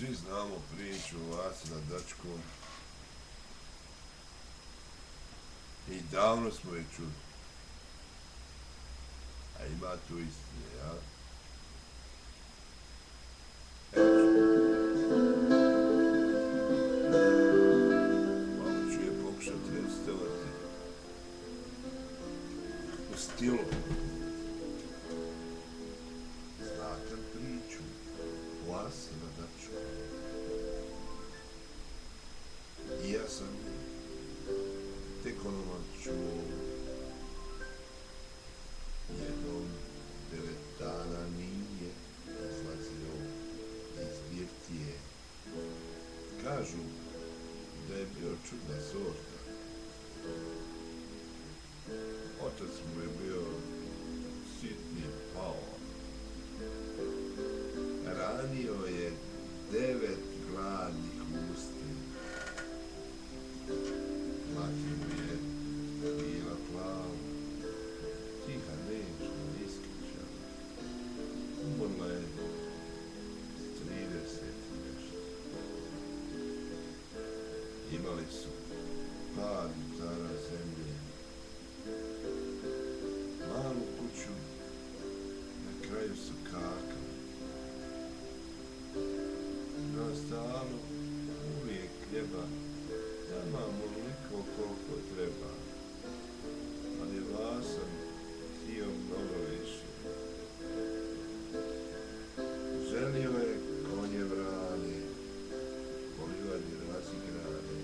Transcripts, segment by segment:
Svi znamo priču o Vasi nad Dačkom i davno smo je čuli, a ima tu istine, ja? Malo ću je pokušati recitovati u stilu. Znate li priču o Vasi nad Dačkom? I ja sam tek onomad čuo. Jednom 9 dana nije izlazio iz birtije. Kažu da je bio čudna sorta. Otac mu je bio sitni paon. Ranio je 9 gladnih usti. Mati mu je bila plava, tiha, nežna, iskričana. Umrla je s 30 i nešto. Imali su par litara zemlje, malu kuću, na kraju su kakali. Na stalu uvijek hljeba, nemamo onoliko koliko treba, ali Vasa htio mnogo više. Želio je konje vrane, po livadi razigrane,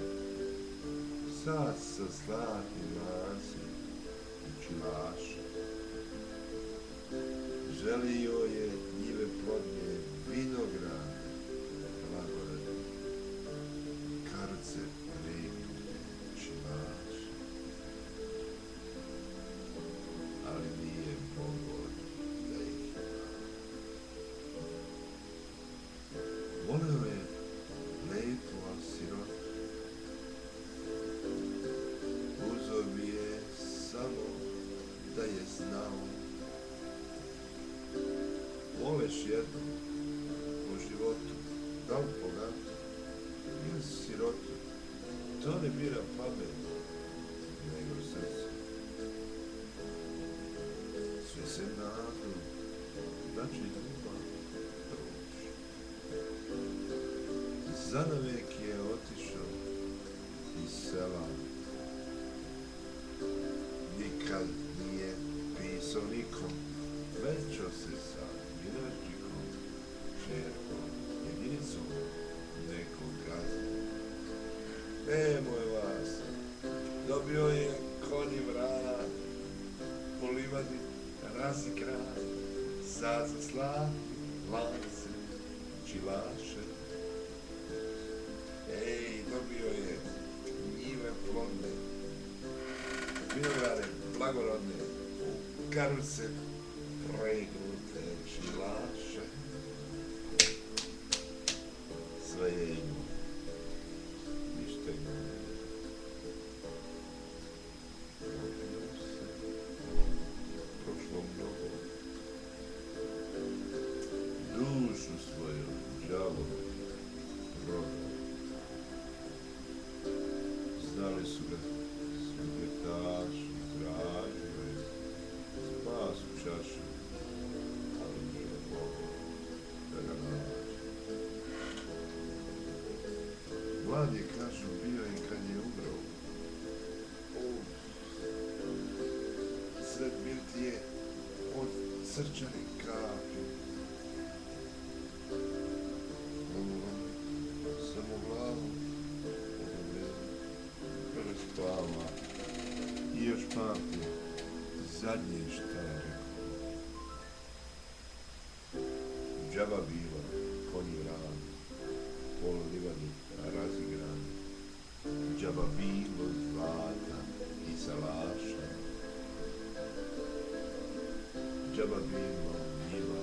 sad sa zlatnim lancem i čilaša. Želio je njive plodne, vinograde, blagorade, karce pregnute, čilaše. Ali nije mogao da ih ima. Voleo je lepu, ali sirotu. Uzeo bi je samo da je znao. Voleš jednu po životu, da li bogatu ili sirotu, to ne bira pamet, nego srce. Svi se nadu da će ljubav proći. Zanavijek je otišao iz sela. Nikad nije pisao nikom, većo se sa Miračikom, čerkom, jedinicom nekog gazda. Moj Vasa, dobio je konji vrat, po livadi razigran, sad za slatni lance, čilaše. Dobio je njive plodne, vinograde blagorodne, karuse pregnute, čilaše. Sve je imao, ništa imao. Rodilo se, prošlo mnogo. Dušu svoju đavo prodao. Znali su ga svugetaši, tražili spas u čašu, ali nije mogao da ga nađe. Mlad je, kažu, bio i kad je umro. Sred birtije od srčanih kapi. Samo glavu spava i još pamti zadnje šta je rekao. Džaba bilo, konji vrani, polo livadi razigrani, džaba bilo zlata i salaša, džaba bilo njiva